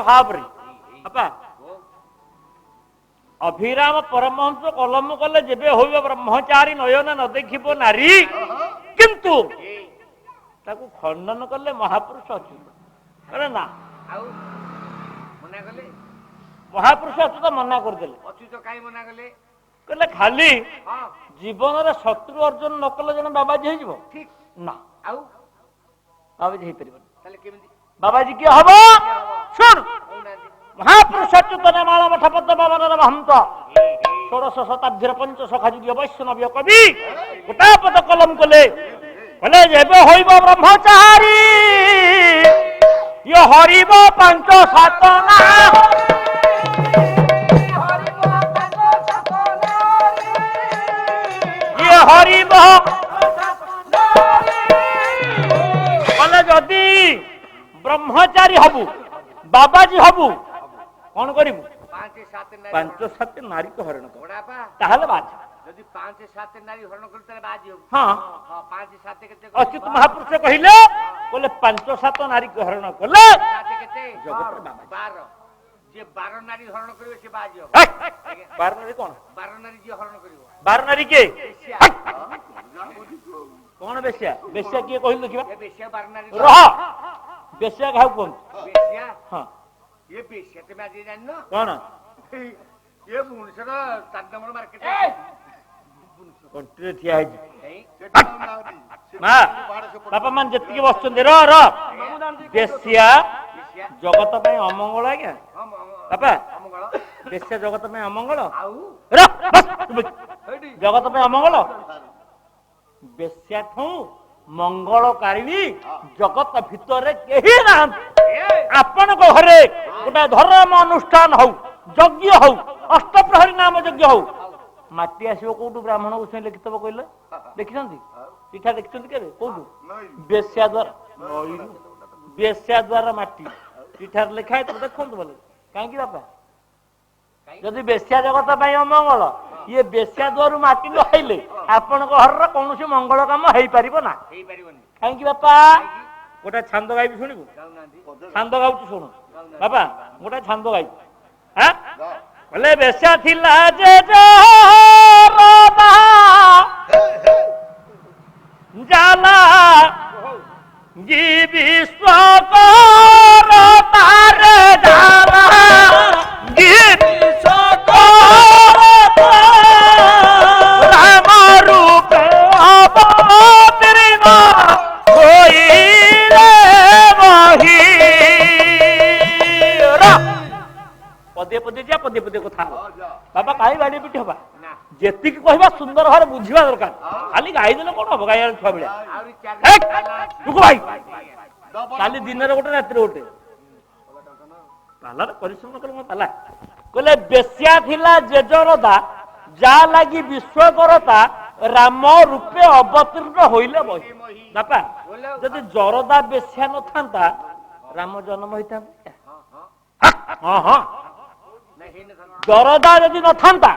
ଭାବରେ ବାପା ଅଭିରାମ ପରମହଂସ କଲମ କଲେ ଯେବେ ହୋଇବ ବ୍ରହ୍ମଚାରୀ ନୟନ ନ ଦେଖିବ ନାରୀ କିନ୍ତୁ ତାକୁ ଖଣ୍ଡନ କଲେ ମହାପୁରୁଷ ଅଚ୍ୟୁତ କହିଲେ ନା ଆଉ ମନା କଲେ ମହାପୁରୁଷ ଅଚ୍ୟୁତ ମନା କରିଦେଲେ ଅଚ୍ୟୁତ କାହିଁ ମନା କଲେ କହିଲେ ଖାଲି ହଁ ଜୀବନରେ ଶତ୍ରୁ ଅର୍ଜନ ନ କଲେ ଜଣେ ବାବାଜୀ ହେଇଯିବ ଠିକ ନା ଆଉ ବାବାଜୀ ହେଇପାରିବନି ତାହେଲେ କେମିତି ବାବାଜୀ କିଏ ହବ ଶୁଣ କହୁନାହାନ୍ତି ମହାପୁରୁଷ ଅଚ୍ୟୁତ ନେମାଳ ମଠ ପଦ୍ମ ବାବନର ମହନ୍ତ ଷୋଡ଼ଶ ଶତାବ୍ଦୀର ପଞ୍ଚ ସଖା ଯୁଗୀୟ ବୈଷ୍ଣବୀୟ କବି ଗୋଟାପଦ କଲମ କଲେ କହିଲେ ଯେବେ ହୋଇବ ବ୍ରହ୍ମଚାରୀ ଇଏ ହରିବ ପାଞ୍ଚ ସାତ ନା ଇଏ ହରିବ କହିଲେ ଯଦି ବ୍ରହ୍ମଚାରୀ ହବୁ ବାବାଜୀ ହବୁ କଣ କରିବୁ 5-7 ନାରୀକୁ ହରଣ କର ତାହେଲେ ବାଜି ଯଦି 5-7 ନାରୀ ହରଣ କରି ତାହେଲେ ବାଜି ହବ ହଁ 5-7 କେତେ ଅଚ୍ୟୁତ ମହାପୁରୁଷ କହିଲେ 5-7 ନାରୀକୁ ହରଣ କଲେ କେତେ ଜଗତର ବାବା 12 ଯେ 12 ନାରୀ ହରଣ କରିବ ସେ ବାଜି ହବ 12 ନାରୀ କଣ 12 ନାରୀ ଯିଏ ହରଣ କରିବ 12 ନାରୀ କିଏ କଣ ବେଶ୍ୟା ବେଶ୍ୟା କିଏ କହିଲୁ ଦେଖିବା ବେଶ୍ୟା 12 ନାରୀ ରହ ବେଶ୍ୟା କାହାକୁ କୁହନ୍ତୁ ବେଶ୍ୟା ହଁ ये बेश्या तुम आज जान कौन ये भुवनेश्वर 4 नंबर मार्केट कंट्री ठिया मां बापा मान जति बसचंदे र बेश्या जगत में अमंगल आज्ञा बापा बेश्या जगत में अमंगल जगत में अमंगल बेश्या ठू मंगलकारी जगत भितर केही ना आपण घरे गोटे धर्म अनुष्ठान हौ यज्ञ हौ अष्टप्रहरी नाम यज्ञ हौ माटी आसो कौटू ब्राह्मण गोस्वाई लिखिथब कहले देखिछंती चिठा देखिछंती केबे कौटू बेश्या द्वारा माटी चिठार लिखा है तो देखंतु बोले काहे की बापा जदि बेश्या जगत पई अमंगल ये बेश्या द्वारू माटी लइले आपण घर कौन मंगल काम हेई परिबो ना हेई परिबोनी काहे की बापा गोटे छंद गाइबी शुणिबू छंद गाउछु शुणु बापा गोटे छंद गाइबी हां बोले बेश्या थिला जे जोरबा जाला जी विश्व कर तारे जाला जी विश्व कर राम रूप अवतरण होई पदे पदे जा पदे पदे कथा बाबा काई बाड़ी पिटी हबा जेति की कहबा सुंदर भाव बुझिबा दरकार खाली गाई देले कोन हबो गाई छुआ बेला रुको भाई काली दिन रे गोटे रात रे गोटे पालार परिश्रम कर म पाला कहले बेश्या थिला जेजरदा जा लागी विश्व करता राम रूपे अवतीर्ण होइले बही बापा जदि जरदा बेश्या न थांता राम जन्म होइता हां हां जरदा यदि न थांता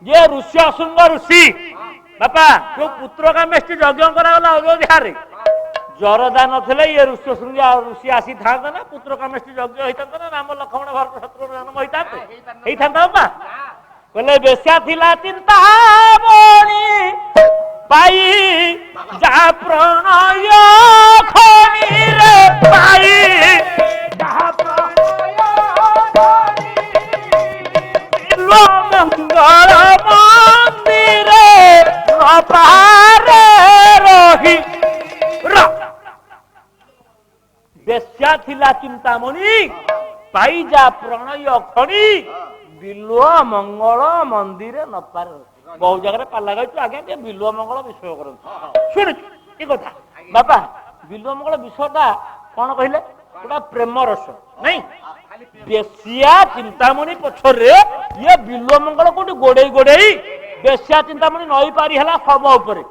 ये ऋषि असुंग ऋषि बापा जो पुत्र कामेष्टि यज्ञ करागला अयोध्या रे जरदा नथिले ये ऋषि असुंग ऋषि आसी थांता ना पुत्र कामेष्टि यज्ञ होइता ना राम लक्ष्मण भरत शत्रुघ्न जन्म होइता हेई थांता बापा कहले बेश्या थिला चिंता बणी पाई जा प्रणय खनी रे पाई जा मंगल मंदिर अपारे रही बेश्या थिला चिंतामणि पाई जा प्रणय खणी बिलुआ मंगल मंदिर नपारे बहु जगह पाला गाइछु आगे के बिलुआ मंगल विषय कर शुण ए कथा बापा बिलुआ मंगल विषयटा कौन कहले गोटा प्रेम रस नहीं बेश्या चिंतामणि पछरे ये बिलुआ मंगल कोटी गोड़े बेश्या चिंतामणि नई पारी हला सब ऊपर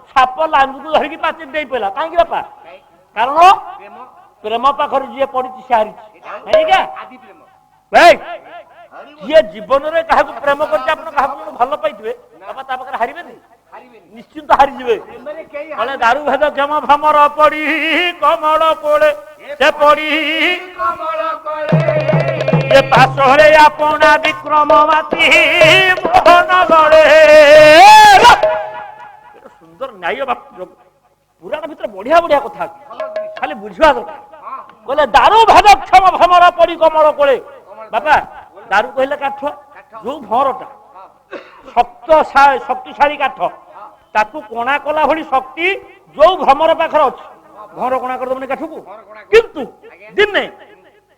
साप लांगु को धरिकी पाचि देई पेला काहे की बापा कारण प्रेम पाखर जे पड़ी से हारी नहीं क्या आदि प्रेम भाई ये जीवन रे काहे को प्रेम करछ आपण काहे को भलो पाइतबे बापा ता पाखर हारिबे निश्चिंत हारी जिवे अले दारू भेद क्षम भमर पड़ी कमल कोळे से पड़ी कमल कोळे ଏ ପାଶରେ ଆପଣା ବିକ୍ରମ ମାତି ମୋହନ ଗଳେ। ସୁନ୍ଦର ନ୍ୟାୟ ପୁରାଣ ଭିତରେ ବଢିଆ ବଢିଆ କଥା ଖାଲି ବୁଝିବା ଦରକାର। କହିଲେ ଦାରୁ ଭେଦକ୍ଷମ ଭ୍ରମର ପଡ଼ି କମଳ କୋଳେ। ବାପା ଦାରୁ କହିଲେ କାଠ, ଯୋଉ ଭଁରଟା ଶକ୍ତିଶାଳୀ କାଠ, ତାକୁ କଣା କଲା ଭଳି ଶକ୍ତି ଯୋଉ ଭ୍ରମର ପାଖରେ ଅଛି, ଭଁର କଣା କରିଦେବନି କାଠକୁ। କିନ୍ତୁ ଦିନେ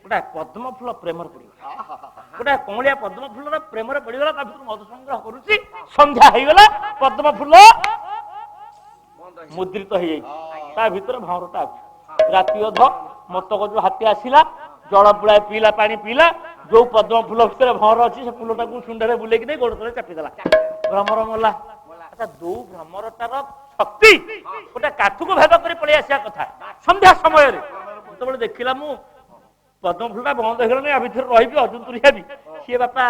ଗୋଟା ପଦ୍ମ ଫୁଲ ପ୍ରେମରେ ପଡିଗଲା, ଗୋଟା କଅଁଳିଆ ପଦ୍ମ ଫୁଲର ପ୍ରେମରେ ପଡିଗଲା, ତା ଭିତରୁ ମଧୁ ସଂଗ୍ରହ କରୁଛି। ସନ୍ଧ୍ୟା ହେଇଗଲା, ପଦ୍ମ ଫୁଲ ମୁଦ୍ରିତ ହେଇଯାଇଛି, ତା ଭିତରେ ଭଁରଟା ଅଛି। ରାତି ଅଧ ମତକ ଯୋଉ ହାତୀ ଆସିଲା, ଜଳ ପୁଳାଏ ପିଇଲା, ପାଣି ପିଇଲା, ଯୋଉ ପଦ୍ମ ଫୁଲ ଭିତରେ ଭଁର ଅଛି ସେ ଫୁଲଟାକୁ ଶୁଣ୍ଡରେ ବୁଲେଇକି ନେଇ ଗୋଡ ତଳେ ଚାପିଦେଲା, ଭ୍ରମର ମଲା। ଆଚ୍ଛା, ଯୋଉ ଭ୍ରମରଟାର ଶକ୍ତି ଗୋଟେ କାଠକୁ ଭେଦ କରି ପଳେଇ ଆସିବା କଥା, ସନ୍ଧ୍ୟା ସମୟରେ ଯେତେବେଳେ ଦେଖିଲା ମୁଁ ପଦ୍ମ ଫୁଲଟା ବନ୍ଦ ହେଇଗଲାଣି, ଆ ଭିତରେ ରହିବି, ଅଜନ୍ତୁରୀ ହେବି, ସିଏ ବାପା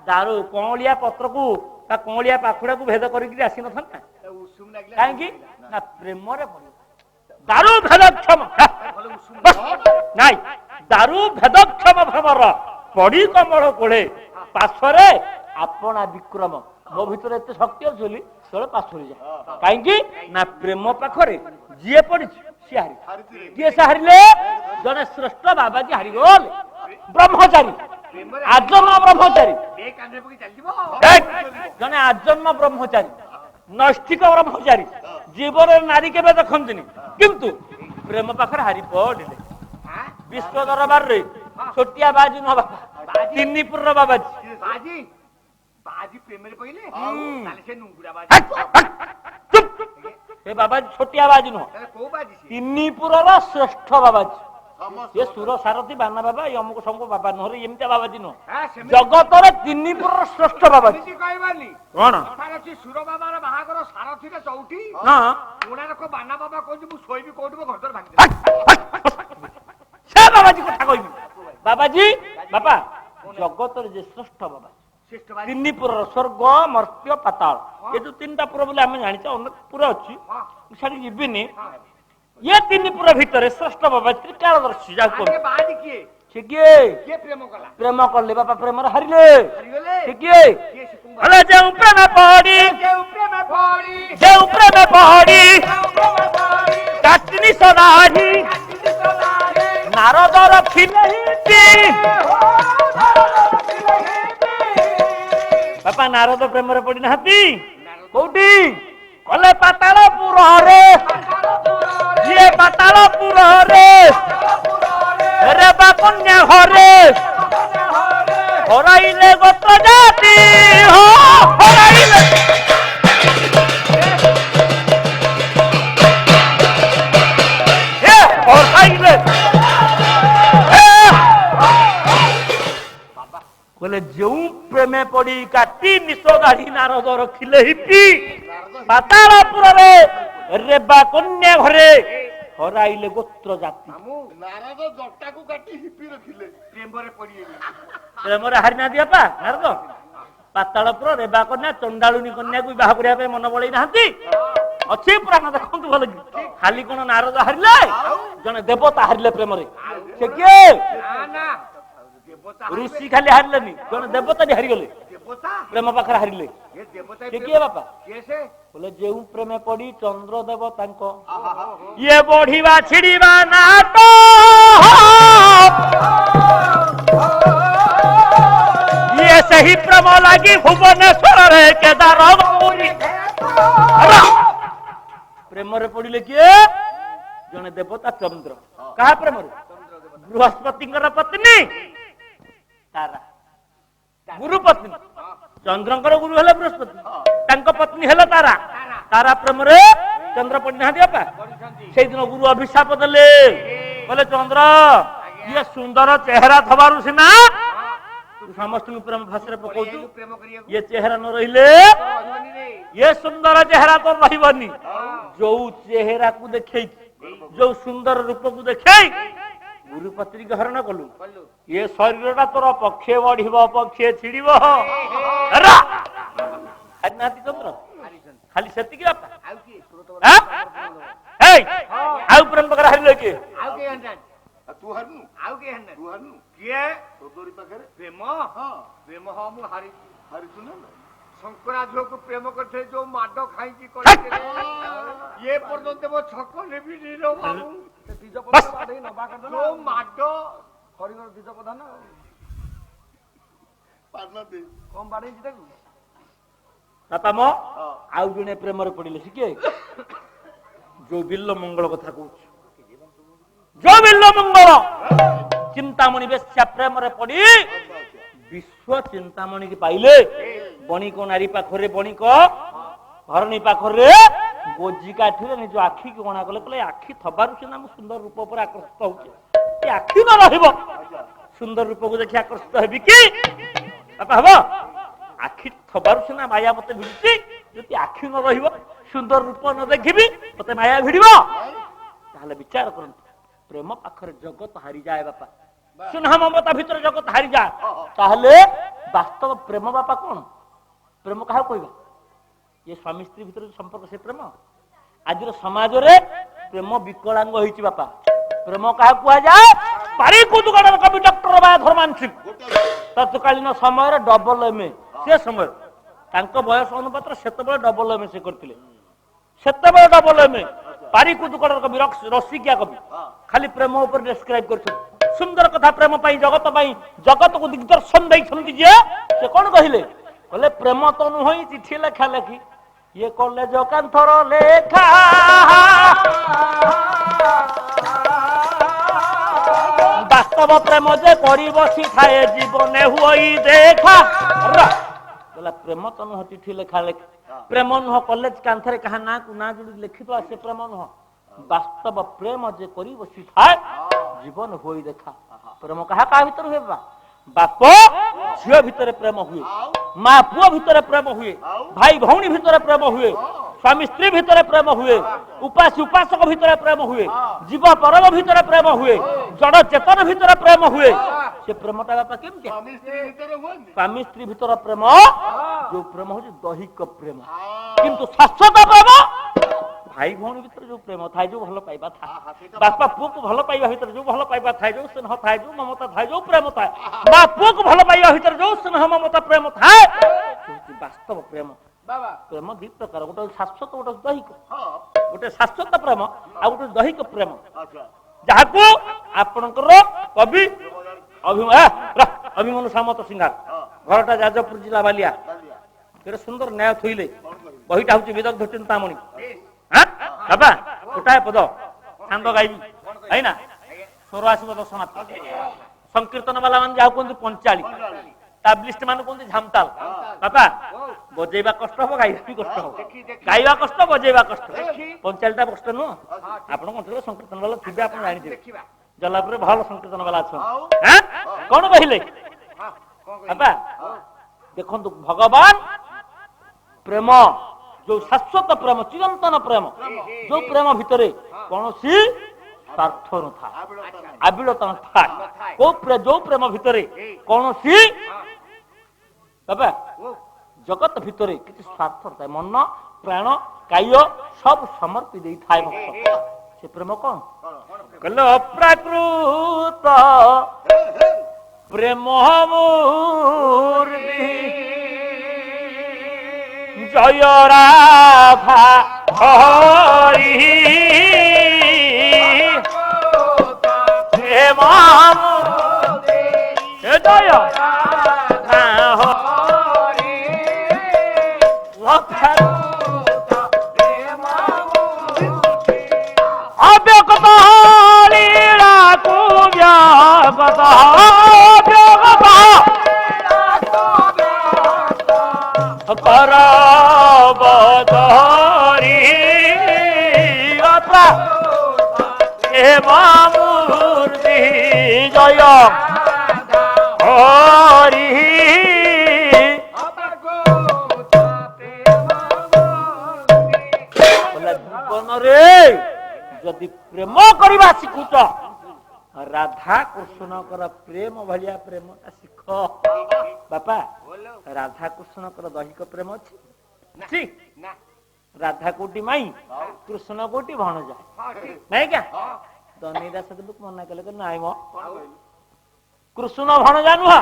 ଦାରୁ କଅଁଳିଆ ପତ୍ରକୁ ବା କଅଁଳିଆ ପାଖୁଡାକୁ ଭେଦ କରିକି ଆସିନଥାନ୍ତା? କାହିଁକି ନା ପ୍ରେମରେ ପଡିବ। ଦାରୁ ଭେଦକ୍ଷମ ନାଇଁ, ଦାରୁ ଭେଦକ୍ଷମ ଭ୍ରମର ପଡି କମଳ କୋଳେ, ପାର୍ଶ୍ୱରେ ଆପଣା ବିକ୍ରମ। ମୋ ଭିତରେ ଏତେ ଶକ୍ତି ଅଛି ବୋଲି ସେବେଳେ ପାର୍ଶ୍ୱରେ ଯାଏ। କାହିଁକି ନା ପ୍ରେମ ପାଖରେ ଯିଏ ପଡିଛି ସିଏ ହାରି। କିଏ ସେ ହାରିଲେ? ଜଣେ ଶ୍ରେଷ୍ଠ ବାବାଜୀ ହାରିଗଲେ। ବ୍ରହ୍ମଚାରୀ, ଆଜନ୍ମ ବ୍ରହ୍ମଚାରୀ, ଜଣେ ଆଜନ୍ମ ବ୍ରହ୍ମଚାରୀ, ନୈଷ୍ଠିକ ବ୍ରହ୍ମଚାରୀ, ଜୀବନରେ ନାରୀ କେବେ ଦେଖନ୍ତିନି, କିନ୍ତୁ ପ୍ରେମ ପାଖରେ ହାରି ପଡିଲେ। ବିଶ୍ୱ ଦରବାରରେ ଛୋଟିଆ ବାଜି ନୁହଁ ବାପା, ତିନିପୁରର ବାବାଜୀ। ସେ ବାବାଜୀ ଛୋଟିଆ ବାଜି ନୁହଁ, ତିନିପୁରର ଶ୍ରେଷ୍ଠ ବାବାଜୀ। ସେ ସୁର ସାରଥୀ ବାନା ବାବା, ଏଇ ଅମୁକ ସମୁକ ବାବା ନୁହଁ, ଏମିତିଆ ବାବାଜୀ ନୁହଁ, ଜଗତର ତିନିପୁରର ଶ୍ରେଷ୍ଠ ବାବାଜୀ। କଣ ସୁର ବାବାର ବାହାଘର ସାରଥୀରେ ଚଉଠି, କୋଣାର୍କ ବାନା ବାବା କହୁଛି ମୁଁ ଶୋଇବି କୋଉଠି, ମୋ ଘର ଭାଙ୍ଗି ସେ ବାବାଜୀ କଥା କହିବି। ବାବାଜୀ ବାପା ଜଗତର ଯେ ଶ୍ରେଷ୍ଠ ବାବା, ତିନିପୁରର ସ୍ୱର୍ଗ ମର୍ତ୍ତ୍ୟ ପାତାଳ, ଏ ଯୋଉ ତିନିଟା ପୁର ବୋଲି ଆମେ ଜାଣିଛେ, ଅନେକ ପୁର ଅଛି, ସେଠି ଯିବିନି। ଇଏ ତିନିପୁର ଭିତରେ ଶ୍ରେଷ୍ଠ ବାବା ତ୍ରିକାଳଦର୍ଶୀ, ଯାହାକୁ ସେ କିଏ? ପ୍ରେମ କଲେ ବାପା, ପ୍ରେମରେ ହାରିଲେ। ସେ କିଏ? ଯେଉଁ ପ୍ରେମ ପଡ଼ି, ଯେଉଁ ପ୍ରେମ ପଡ଼ି କାଟିନି ସଦାହି, ନାରଦ ରଖିଲେ ବାପା। ନାରଦ ପ୍ରେମରେ ପଡି ନାହାନ୍ତି? କୋଉଠି? କଲେ ପାତାଳପୁରରେ। ଯିଏ ପାତାଳପୁରରେ ରେବା କନ୍ୟା ଘରେ ହରାଇଲେ ଗୋତ୍ର ଜାତି, ହରାଇଲେ ହରାଇଲେ। କହିଲେ ଯେଉଁ ପ୍ରେମେ ପଡି କାଟି ନିଶ ଦାଢି ନାରଦ ରଖିଲେ ହିପି, ପାତାଳପୁରରେ ରେବା କନ୍ୟା ଘରେ ହରାଇଲେ ଗୋତ୍ର ଜାତି। ନାରଦ ଜଟାକୁ କାଟି ହିପି ରଖିଲେ, ପ୍ରେମରେ ପଡିଗଲେ। ପ୍ରେମରେ ହାରି ନାହାନ୍ତି ବାପା ନାରଦ। ପାତାଳପୁର ରେବା କନ୍ୟା ଚଣ୍ଡାଳୁଣୀ କନ୍ୟାକୁ ବିବାହ କରିବା ପାଇଁ ମନ ବଳେଇ ନାହାନ୍ତି? ଅଛି ପୁରାଣ, ଦେଖନ୍ତୁ ଭଲ କି। ଖାଲି କଣ ନାରଦ ହାରିଲେ, ଜଣେ ଦେବତା ହାରିଲେ ପ୍ରେମରେ। ସେ କିଏ? ଋଷି ଖାଲି ହାରିଲେନି, ଜଣେ ଦେବତା ବି ହାରିଗଲେ ପ୍ରେମ ପାଖରେ ହାରିଲେ। ସେ କିଏ ବାପା? ବୋଲେ ଯେଉଁ ପ୍ରେମେ ପଡି ଚନ୍ଦ୍ର ଦେବତାଙ୍କ ଇଏ ବଢିବା ଛିଡିବା ନାଟ, ଇଏ ସେହି ପ୍ରେମ ଲାଗି ଭୁବନେଶ୍ୱରରେ କେଦାର ଗୌରୀ। ପ୍ରେମରେ ପଡିଲେ କିଏ? ଜଣେ ଦେବତା ଚନ୍ଦ୍ର। କାହା ପ୍ରେମରେ? ବୃହସ୍ପତିଙ୍କର ପତ୍ନୀ ତାରା, ଗୁରୁ ପତ୍ନୀ। ଚନ୍ଦ୍ରଙ୍କର ଗୁରୁ ହେଲେ ବୃହସ୍ପତି, ତାଙ୍କ ପତ୍ନୀ ହେଲେ ତାରା। ତାରା ପ୍ରେମରେ ଚନ୍ଦ୍ର ପଡିନାହାନ୍ତି ବାପା? ସେଇଦିନ ଗୁରୁ ଅଭିଶାପ ଦେଲେ, କହିଲେ ଚନ୍ଦ୍ର ଇଏ ସୁନ୍ଦର ଚେହେରା ଥବାରୁ ସିନା ସମସ୍ତଙ୍କୁ ପ୍ରେମ ଭାଷାରେ ପକଉଛୁ, ଇଏ ଚେହେରା ନ ରହିଲେ ଇଏ ସୁନ୍ଦର ଚେହେରା ତ ରହିବନି। ଯୋଉ ଚେହେରାକୁ ଦେଖେଇକି, ଯୋଉ ସୁନ୍ଦର ରୂପକୁ ଦେଖେଇ ଗୁରୁପତ୍ନୀକି ହରଣ କଲୁ, ଏ ଶରୀରଟା ତୋର ପକ୍ଷେ ବଢିବ ପକ୍ଷେ ଛିଡିବ। ହାରିନାହାନ୍ତି ଚନ୍ଦ୍ର? ଖାଲି ସେତିକି ବାପା? ଆଉ ପ୍ରେମ ପାଖରେ ହାରିଲେ କିଏ? ତୁ ହାରିନୁ, ଆଉ କିଏ ହାରିନା? ତୁ ହାରିନୁ କିଏ? ତୋ ଦୋରି ପାଖରେ ହାରିଛୁ ନା ଶଙ୍କରା ଝିଅକୁ ପ୍ରେମ କରିଥିଲେ ଯୋଉ ମାଡ ଖାଇକି କରିଥିଲେ ଏ ପର୍ଯ୍ୟନ୍ତ ମୋ ଛକ ନେବିନି ରେ ବାବୁ। ଯୋଉ ମାଡ ହରିଙ୍କର ଦ୍ୱିଜ ପ୍ରଧାନ କମ ବାଡେଇଛି ତାକୁ ବାପା ମୋ ଆଉ ଜଣେ ପ୍ରେମରେ ପଡିଲେ ଶିଖେ ଯୋଉ ବିଲ୍ଲ ମଙ୍ଗଳ କଥା କହୁଛି ଯୋଉ ବିଲ୍ଲ ମଙ୍ଗଳ ଚିନ୍ତାମଣି ବେଶ୍ୟା ପ୍ରେମରେ ପଡି ବିଶ୍ୱ ଚିନ୍ତାମଣି କି ପାଇଲେ ବଣିକ ନାରୀ ପାଖରେ ବଣିକ ଧରଣୀ ପାଖରେ ଗୋଜି କାଠିରେ ନିଜ ଆଖି କି ଗଣା କଲେ କହିଲେ ଆଖି ଥବାରୁ ସିନା ମୁଁ ସୁନ୍ଦର ରୂପ ଉପରେ ଆକର୍ଷିତ ହଉଛି ଏ ଆଖି ନ ରହିବ ସୁନ୍ଦର ରୂପକୁ ଦେଖି ଆକର୍ଷିତ ହେବି କି ବାପା ହବ ଆଖି ଥବାରୁ ସିନା ମାୟା ମତେ ଭିଡୁଛି ଯଦି ଆଖି ନ ରହିବ ସୁନ୍ଦର ରୂପ ନ ଦେଖିବି ମତେ ମାୟା ଭିଡିବ ତାହେଲେ ବିଚାର କରନ୍ତୁ ପ୍ରେମ ପାଖରେ ଜଗତ ହାରିଯାଏ ବାପା ସ୍ନେହ ମମତା ଭିତରେ ଜଗତ ହାରିଯାଏ ତାହେଲେ ବାସ୍ତବ ପ୍ରେମ ବାପା କଣ ପ୍ରେମ କାହାକୁ କହିବା ये स्वामी स्त्री भीतर संपर्क से प्रेम आज समाज रे प्रेम विकलांग होइछि बापा प्रेम कहा कुआ जाए पारी कुदुगड़ कवि डॉक्टर बा धर्मान सिंह तत्कालीन समय रे डबल एमए से समय तांको बयस अनुपात सेतबे डबल एमए से करथिले सेतबे डबल एमए पारी कुदुगड़ कवि रसिकिया कवि खाली प्रेम ऊपर डिस्क्राइब करथि सुंदर कथा प्रेम पाई जगत को दिग्दर्शन दैछन्ति जे से कोन कहिले बोले प्रेम तो नुहई चिठी लेखा लेखी ये कॉलेज कांथर लेखा वास्तव प्रेम जे करी बसी थाए जीवने हुई देखा बोला प्रेम तो नुह चिठी लेखा लेखी प्रेम नुह कॉलेज कांथरे कहा ना को ना जुड़ी लिखित से प्रेम नुह वास्तव प्रेम जे करी बसी थाए जीवन हुई देखा प्रेम कहा का भीतर हुए बाप झील भितर प्रेम हुए माँ पुओ भितर प्रेम हुए भाई भौणी भितर प्रेम हुए स्वामी स्त्री भितर प्रेम हुए उपासी उपासक भितर प्रेम हुए जीव परम भितर प्रेम हुए जड़ चेतन भितर प्रेम हुए से प्रेमटा बापा केमती स्वामी स्त्री भितर प्रेम जो प्रेम हूँ दैहिक प्रेम किंतु शाश्वत प्रेम भाई भौणी भीतर जो प्रेम थाए जो भल पाइबा थाए बापा पुओ को भल पाइबा भीतर जो भल पाइबा थाए जो स्नेह थाए जो ममता थाए जो प्रेम थाए बा पुओ को भल पाइबा भीतर जो स्नेह ममता प्रेम थाए वास्तव प्रेम प्रेम दी प्रकार गोटे शाश्वत गोटे दैहिक गोटे शाश्वत प्रेम आ गोटे दैहिक प्रेम जहाको आपणकर कवि अभिमन्यु सामंत सिंहार घरटा जाजपुर जिला बालिया केते सुंदर न्याय थइले बहिटा होची विदग्ध चिंतामणि बाबा गोटाए पद छांद गाइबी है ना स्वर आसब दशनाथ संकीर्तन वाला मान जाओ कहते पंचाली टाब्लिस्ट मान कहते झामताल बापा बजेबा कष्ट हम गाइबा भी कष्ट हम गाइबा कष्ट बजेबा कष्ट पंचालीटा कष्ट नुह आप संकीर्तन वाला थे आप जानी जलापुर भल संकीर्तन वाला अच्छा कौन कहले बापा देखु भगवान प्रेम जो शाश्वत प्रेम चिरंतन प्रेम जो प्रेम भितर कौन स्वार्थ न था आबिलता न था जो प्रेम भितर कौन बाबा जगत भितर किसी स्वार्थ था मन प्राण काय सब समर्पी दे थाए से प्रेम कौन कहले अप्राकृत प्रेम मूर्ति जय राधा हरि जय राधा हरि अव्यक्त लीला को व्यागत करबदरी मूर्ति जय हरि जीवन रे जदि प्रेम करवा शिखुच राधा कृष्ण प्रेम भलिया प्रेम शिख बापा राधा कृष्ण दैहिक प्रेम अच्छी राधा कोटी माई कृष्ण कोटी भणजा नहीं क्या दनीदास लोक मना कले नाई मो कृष्ण भणजा नुह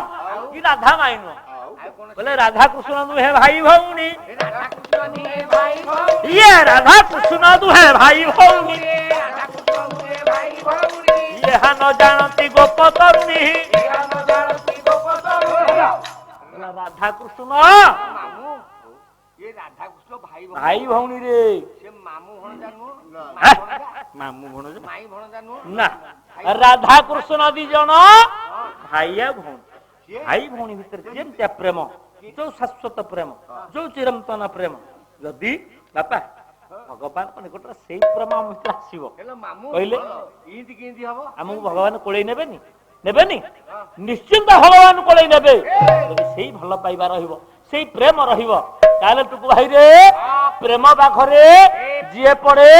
कि राधा माई नुह बोले राधा कृष्ण दुहे भाई भौणी ଏ ରାଧାକୃଷ୍ଣ ନୁହେଁ ଭାଇ ଭଉଣୀ ये राधा कृष्ण दुहे भाई भौणी ରାଧାକୃଷ୍ଣ ନୁହେଁ ଭାଇ ଭଉଣୀ यह न जानती गोप तरुणी ଏହା ନ ଜାଣନ୍ତି ଗୋପ ତରୁଣୀ। राधा कृष्ण ମାମୁଁ ଏ ରାଧାକୃଷ୍ଣ ଭାଇ ଭଉଣୀ भाई भौणी रे ସେ ମାମୁଁ ଭଣଜା ନୁହଁ ହେ? ମାଇଁ ଭଣଜା मामू भणज ମାଇଁ ଭଣଜା ନୁହଁ ना राधा कृष्ण दी जन भाई भौणी ସିଏ भाई भौणी भितर जेमतिया प्रेम जो शाश्वत प्रेम जो चिरंतन प्रेम यदि बापा भगवान निकट से प्रेम आम भितर आसब ହେଲେ ମାମୁଁ କହିଲେ? ଇନ୍ତି କେମିତି ହବ आमको भगवान कोड़े नेबेनी नेबेनी निश्चिंत भगवान कोड़े नेबे यदि सेई भल पाइबा रहिबो सेई प्रेम रहिबो ताले टुकु भाई रे प्रेम पाखरे जिए पड़े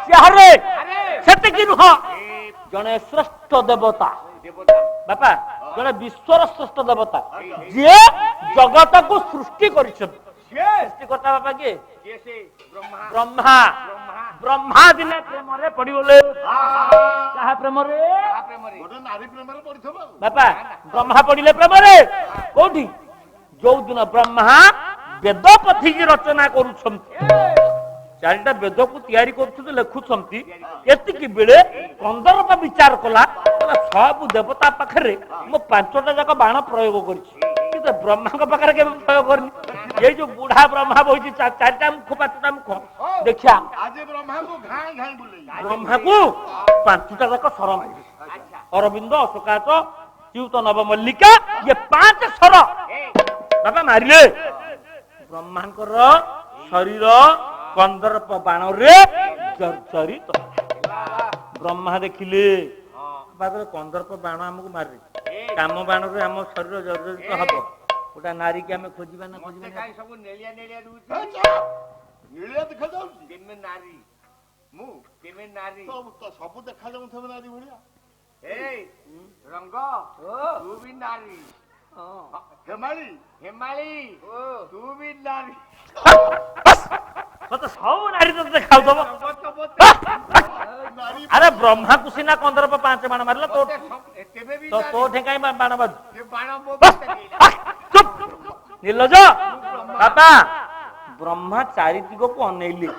सिहारे सेते कि रुह जने श्रेष्ठ देवता ଦେବତା बापा जने विश्वर श्रेष्ठ देवता जे जगत को सृष्टि करिछन ସିଏ सृष्टि करता बापा के କିଏ ସେ ବ୍ରହ୍ମା ब्रह्मा ବ୍ରହ୍ମା ब्रह्मा दिने प्रेम रे पड़ी बोले कहा प्रेम रे କାହା ପ୍ରେମରେ ଗୋଟେ ନାରୀ ପ୍ରେମରେ ପଡିଥିବ ଆଉ। बापा ब्रह्मा पड़िले प्रेम रे कोठी जो दिन ब्रह्मा वेद पथी की रचना करूछंती चारिटा वेद को तैयारी करूछंती लेखुछंती एतिकी बेले कंदरपा विचार कला सब देवता पाखरे मो पांचटा जाक बाण प्रयोग करछि किंतु ब्रह्मा के पाखरे के प्रयोग करनी ये जो बूढ़ा ब्रह्मा बहिछि चारिटा मुख पांचटा मुख देखिया ଆଜି ବ୍ରହ୍ମାଙ୍କୁ ଘାଇ ଘାଇ ବୁଲେଇ ब्रह्मा को पांचटा जाक सर मारिबे ଆଚ୍ଛା अरविंद अशोकाच च्युत नवमल्लिका ये 5 सर बाबा मारिले ब्रह्मांकर शरीर कंदर्प बाण रे जर्जरित ब्रह्मा देखिले बादल कंदर्प बाण हमको मारे काम बाण रे हम शरीर जर्जरित हब गोटा नारी के आम खोजिबा ना खोजिबा ना କାହିଁ ସବୁ ନେଳିଆ ନେଳିଆ ରହୁଛି ନୀଳିଆ ଦେଖାଯାଉଛି କେମେ ନାରୀ ମୁଁ କେମେ ନାରୀ ସବୁ ଦେଖାଯାଉଥିବ ନାରୀ ଭଳିଆ ଏଇ ରଙ୍ଗ ତୁ ବି ନାରୀ ହେମାଳି ହେମାଳି ତୁ ବି ନାରୀ तो सब नारी तो देखाउ दब ରଙ୍ଗ ତ ମୋତେ ନାରୀ अरे ब्रह्मा को सीना कंदर्प 5 बाण मारला तो ତେବେ ବି तो ନାରୀ। तो ठेकाई बाण बाज ସେ ବାଣ ମୋ ଭିତରେ चुप निर्लज बाबा ब्रह्मा चारि दिग को अनेइले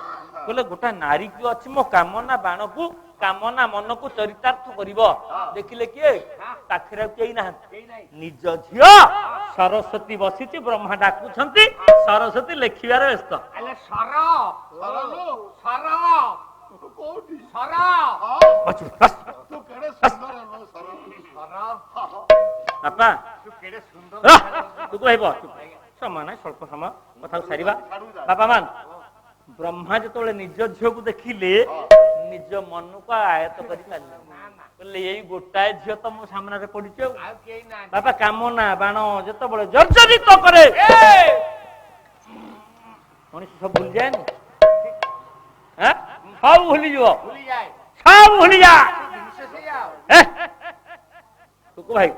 कहले गोटा नारी की अछि मो कामना बाण को कामना मन को चरितार्थ करिवो देखिले के पाखरे केई ना କେହି ନାହିଁ निज झियो सरस्वती बसिछि ब्रह्मा डाकुछंती सरस्वती लेखिबार व्यस्त ହେଲେ ସର ସରଲୋ ସର କୋଉଠି ସର बचु बस ତୁ କେଡେ ସୁନ୍ଦର ଲୋ ସର ସର बापा ତୁ କେଡେ ସୁନ୍ଦର तू कहब समय ना स्वल्प समय कथा सारिबा बापा मान ब्रह्मा जेतोले निज झियो को देखिले निज मन को आयत करि पाले कहले एई गोटाए झियो त मो सामने रे पडिछौ ଆଉ କେହି ନାହିଁ बाबा कामना बाण जेतबळे जर्जरित करे मनुष्य सब भूल जाए ना हैं सब भूली जो ଭୁଲି ଯାଏ सब भूली जा ଜିନିଷ ସେଇଆ ଆଉ हैं तू भाई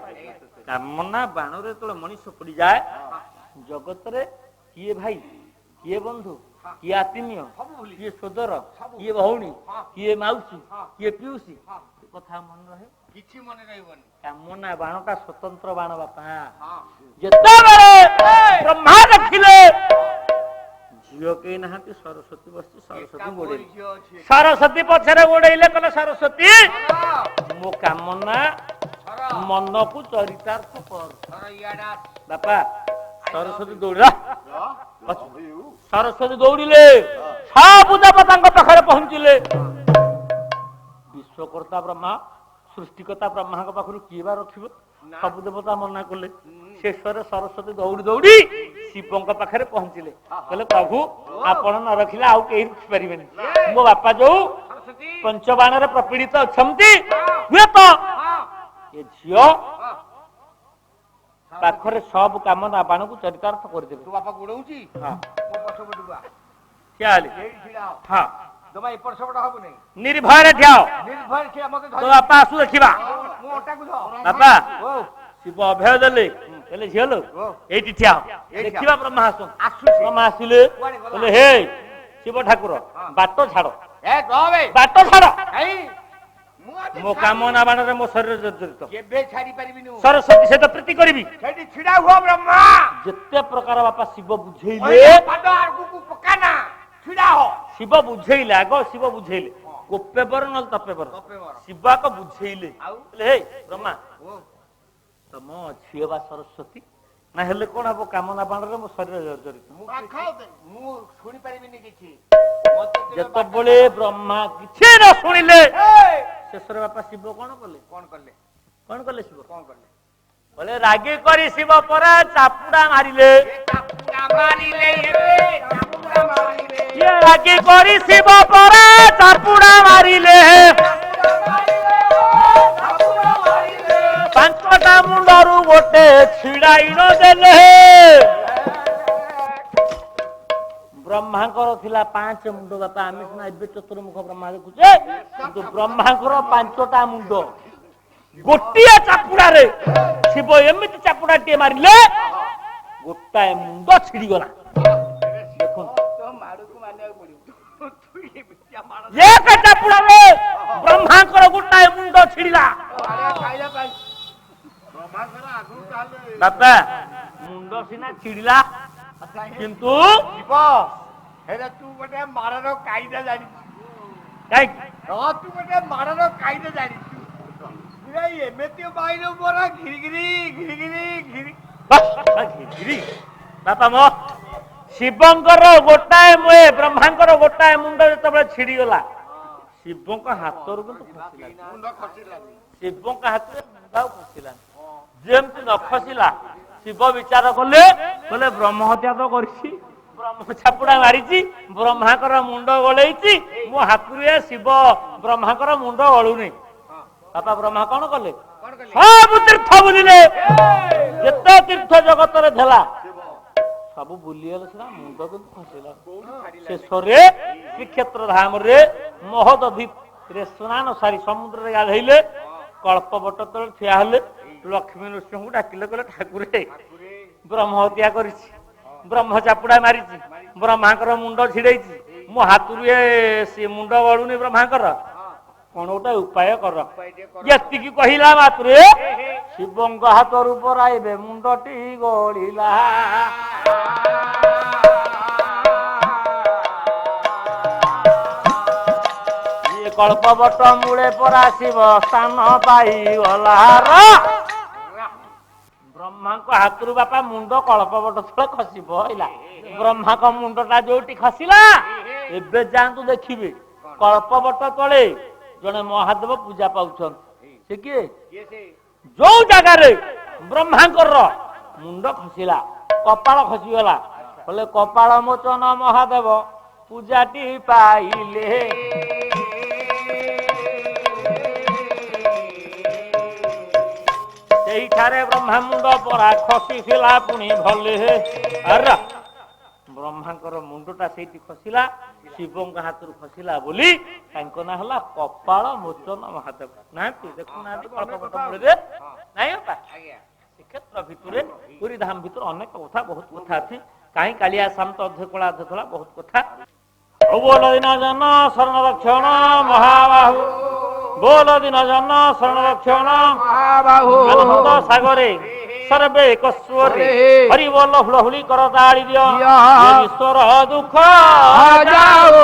कामना बाण रे तो मनुष्य पड़ी जाए जगत रे किए भाई किए बंधु किए आत्मीय किए सोदर किए भौणी किए माउसी किए पिउसी कथा मन रहे କିଛି ମନେ ରହିବନି कामना बाणटा स्वतंत्र बाण बापा ହଁ ଯେତେବେଳେ ବ୍ରହ୍ମା ଦେଖିଲେ ଝିଅ କେହି ନାହାନ୍ତି ସରସ୍ୱତୀ ବସିଛି ସରସ୍ୱତୀ ଏକା ଗୋଡେଇଲେ ଝିଅ ଅଛି ସରସ୍ୱତୀ ପଛରେ ଗୋଡେଇଲେ କହିଲେ ସରସ୍ୱତୀ ସର ମୋ କାମନା ସର ମନକୁ ଚରିତାର୍ଥ କର ସର ଇଆଡେ ଆସ ବାପା ସରସ୍ୱତୀ ଦୌଡ଼ିଲା ହଉ ସରସ୍ୱତୀ ଦୌଡ଼ିଲେ ସବୁ ଦେବତାଙ୍କ ପାଖରେ ପହଞ୍ଚିଲେ ବିଶ୍ୱକର୍ତ୍ତା ବ୍ରହ୍ମା ସୃଷ୍ଟିକର୍ତ୍ତା ବ୍ରହ୍ମାଙ୍କ ପାଖରୁ କିଏ ବା ରଖିବ ସବୁ ଦେବତା ମନା କଲେ ଶେଷରେ ସରସ୍ୱତୀ ଦୌଡ଼ି ଦୌଡ଼ି ଶିବଙ୍କ ପାଖରେ ପହଞ୍ଚିଲେ କହିଲେ ପ୍ରଭୁ ଆପଣ ନ ରଖିଲେ ଆଉ କେହି ରଖିପାରିବେନି ମୋ ବାପା ଯୋଉ ସରସ୍ୱତୀ ପଞ୍ଚବାଣରେ ପ୍ରପୀଡ଼ିତ ଅଛନ୍ତି ହୁଏତ ହଁ ଏ ଝିଅ ହଁ ପାଖରେ ସବୁ କାମନା ବାଣକୁ ଚରିତାର୍ଥ କରିଦେବେ ତୋ ବାପା ଗୋଡଉଛି ହଁ ମୋ ପଛ ପଟୁଆ ଠିଆ ହେଲେ ଏଇଠି ଛିଡା ହ ହଁ ଜମା ଏପଟ ସେପଟ ହବ ନାହିଁ ନିର୍ଭୟରେ ଠିଆ ହୋ। ନିର୍ଭୟ ଛିଡା ମତେ ତୋ ଧରି ବାପା ଆସୁ ଦେଖିବା ମୋ ଅଟାକୁ ଧର ବାପା ଓ ଶିବ ଅଭୟ ଦେଲେ କହିଲେ ଝିଅ ଲୋ ଏଇଠି ଠିଆ ହୋ। ଦେଖିବା ବ୍ରହ୍ମା ଆସୁ ଆସୁଛି ବ୍ରହ୍ମା ଆସିଲେ କୁଆଡେ ଗଲା? କହିଲେ ହେ ଶିବ ଠାକୁର ବାଟ ଛାଡ ଏ ରହବେ ବାଟ ଛାଡ କାଇଁ ମୋ କାମନା ବାଣରେ ମୋ ଶରୀର ଜର୍ଜରିତ। କେବେ ଛାଡି ପାରିବିନି। ସରସ୍ୱତୀ ସହିତ ପ୍ରୀତି କରିବି। ସେଠି ଛିଡା ହୁଅ ବ୍ରହ୍ମା। ଯେତେ ପ୍ରକାର ବାପା ଶିବ ବୁଝେଇଲେ ପାଦ ଆଗକୁ ପକାନା ଛିଡା ହ। ଶିବ ବୁଝେଇଲେ ଆଗ ଶିବ ବୁଝେଇଲେ ଗୋପେବର ନହେଲେ ତପେବର ଶିବ ଆଗ ବୁଝେଇଲେ ହେ ବ୍ରହ୍ମା ତମ ଝିଅ ବା ସରସ୍ୱତୀ ନା ହେଲେ କଣ ହବ କାମନା ବାଣରେ ମୋ ଶରୀର ଜର୍ଜରିତ। ମୁଁ ଶୁଣି ପାରିବିନି କିଛି। ଯେତେବେଳେ ବ୍ରହ୍ମା କିଛି ନ ଶୁଣିଲେ ଶେଷରେ ବାପା ଶିବ କଣ କଲେ? କଣ କଲେ ଶିବ? ବୋଲେ ରାଗି କରି ଶିବ ପରେ ଚାପୁଡା ମାରିଲେ। ରାଗି କରି ଶିବ ପରେ ଚାପୁଡା ମାରିଲେ। ପାଞ୍ଚଟା ମୁଣ୍ଡରୁ ଗୋଟେ ଛିଡାଇ ନ ଦେଲେ। ବ୍ରହ୍ମାଙ୍କର ଥିଲା 5 ମୁଣ୍ଡ ବାପା। ଆମେ ସିନା ଏବେ ଚତୁର୍ମୁଖ ବ୍ରହ୍ମା ଦେଖୁଛେ କିନ୍ତୁ ବ୍ରହ୍ମାଙ୍କର 5ଟା ମୁଣ୍ଡ। ଗୋଟିଏ ଚାପୁଡାରେ ଶିବ ଏମିତି ଚାପୁଡାଟିଏ ମାରିଲେ ଗୋଟାଏ ମୁଣ୍ଡ ଛିଡିଗଲା। ଦେଖନ୍ତୁ ଏକ ଚାପୁଡାରେ ବ୍ରହ୍ମାଙ୍କର ଗୋଟାଏ ମୁଣ୍ଡ ଛିଡିଲା। ବାପା ମୁଣ୍ଡ ସିନା ଛିଡିଲା କିନ୍ତୁ ତୁ ଗୋଟେ ମାରର କାଇଦା ଜାଣିଛୁ। କାହିଁକି? ତୁ ଗୋଟେ ମାରର କାଇଦା ଜାଣିଛୁ। ଏମିତି ମାଇଲୁ ମୋର ଘିରି ବାପା ମୋ ଶିବଙ୍କର ଗୋଟାଏ ମୁହେ ବ୍ରହ୍ମାଙ୍କର ଗୋଟାଏ ମୁଣ୍ଡ ଯେତେବେଳେ ଛିଡିଗଲା ଶିବଙ୍କ ହାତରୁ କିନ୍ତୁ ଖସିଲାନି। ଶିବଙ୍କ ହାତରେ ମୁଣ୍ଡ ଆଉ ଖସିଲାନି। ଯେମିତି ନ ଖସିଲା ଶିବ ବିଚାର କଲେ କହିଲେ ବ୍ରହ୍ମ ହତ୍ୟା ତ କରିଛି, ବ୍ରହ୍ମ ଚାପୁଡା ମାରିଛି, ବ୍ରହ୍ମାଙ୍କର ମୁଣ୍ଡ ଗଳେଇଛି, ମୋ ହାତରୁ ଶିବ ବ୍ରହ୍ମାଙ୍କର ମୁଣ୍ଡ ଗଳୁନି। ବାପା ବ୍ରହ୍ମା କଣ କଲେ? ସବୁ ତୀର୍ଥ ବୁଲିଲେ। ଯେତେ ତୀର୍ଥ ଜଗତରେ ଥିଲା ସବୁ ବୁଲିଗଲେ ସିନା ମୁଣ୍ଡ କିନ୍ତୁ ଖସିଲା। ଶେଷରେ ଶ୍ରୀକ୍ଷେତ୍ର ଧାମରେ ମହୋଦଧିରେ ସ୍ନାନ ସାରି ସମୁଦ୍ରରେ ଗାଧେଇଲେ। କଳ୍ପବଟ ତଳେ ଠିଆ ହେଲେ। ଲକ୍ଷ୍ମୀ ନୃସିଂହଙ୍କୁ ଡାକିଲେ କହିଲେ ଠାକୁରେ ବ୍ରହ୍ମ ହତ୍ୟା କରିଛି, ବ୍ରହ୍ମ ଚାପୁଡା ମାରିଛି, ବ୍ରହ୍ମାଙ୍କର ମୁଣ୍ଡ ଛିଡେଇଛି, ମୋ ହାତରୁ ମୁଣ୍ଡ ଗଳୁନି ବ୍ରହ୍ମାଙ୍କର, କଣ ଗୋଟେ ଉପାୟ କର। ଏତିକି କହିଲା ମାତ୍ରେ ଶିବଙ୍କ ହାତରୁ ପରାଇବେ ମୁଣ୍ଡଟି ଗଳିଲା। କଳ୍ପବଟ ମୂଳେ ପରା ଶିବ ସ୍ଥାନ ପାଇଗଲା। ବ୍ରହ୍ମାଙ୍କ ହାତରୁ ବାପା ମୁଣ୍ଡ କଳ୍ପବଟ ତଳେ ଖସି ପଇଲା। ବ୍ରହ୍ମାଙ୍କ ମୁଣ୍ଡଟା ଯୋଉଠି ଖସିଲା ଏବେ ଯାଆନ୍ତୁ ଦେଖିବେ କଳ୍ପବଟ ତଳେ ଜଣେ ମହାଦେବ ପୂଜା ପାଉଛନ୍ତି। ସେ କିଏ? ଯୋଉ ଜାଗାରେ ବ୍ରହ୍ମାଙ୍କର ମୁଣ୍ଡ ଖସିଲା, କପାଳ ଖସିଗଲା, କହିଲେ କପାଳ ମୋଚନ ମହାଦେବ ପୂଜାଟି ପାଇଲେ। ସେଇଠାରେ ବ୍ରହ୍ମା ମୁଣ୍ଡ ପରା ଖସିଥିଲା ପୁଣି ଭଲେ। ବ୍ରହ୍ମାଙ୍କର ମୁଣ୍ଡଟା ସେଇଠି ଖସିଲା, ଶିବଙ୍କ ହାତରୁ ଖସିଲା ବୋଲି ତାଙ୍କ ନାଁ ହେଲା କପାଳ ମୋଚନ ମହାଦେବ। ନାହାନ୍ତି ଦେଖୁନାହାନ୍ତି କଳ୍ପବଟ ମୂଳରେ ନାଇଁ ବାପା। ଶ୍ରୀକ୍ଷେତ୍ର ଭିତରେ ପୁରୀ ଧାମ ଭିତରେ ଅନେକ କଥା ବହୁତ କଥା ଅଛି। କାହିଁ କାଳିଆ ଶାନ୍ତ ଅଧ୍ୟକଳା ଅଧ୍ୟକଳା ବହୁତ କଥା। ବୋଲ ଦିନ ଜନ ଶରଣ ରକ୍ଷଣ ମହାବାହୁ, ବୋଲ ଦିନ ଜନ ଶରଣ ରକ୍ଷଣ ମହାବାହୁ। ଆନନ୍ଦ ସାଗରେ ସର୍ବେ ଏକ ସ୍ୱରେ ହରି ବୋଲ ହୁଳହୁଳି କର ତାଳି ଦିଅ ଈଶ୍ୱର ଦୁଃଖ ଯାଉ।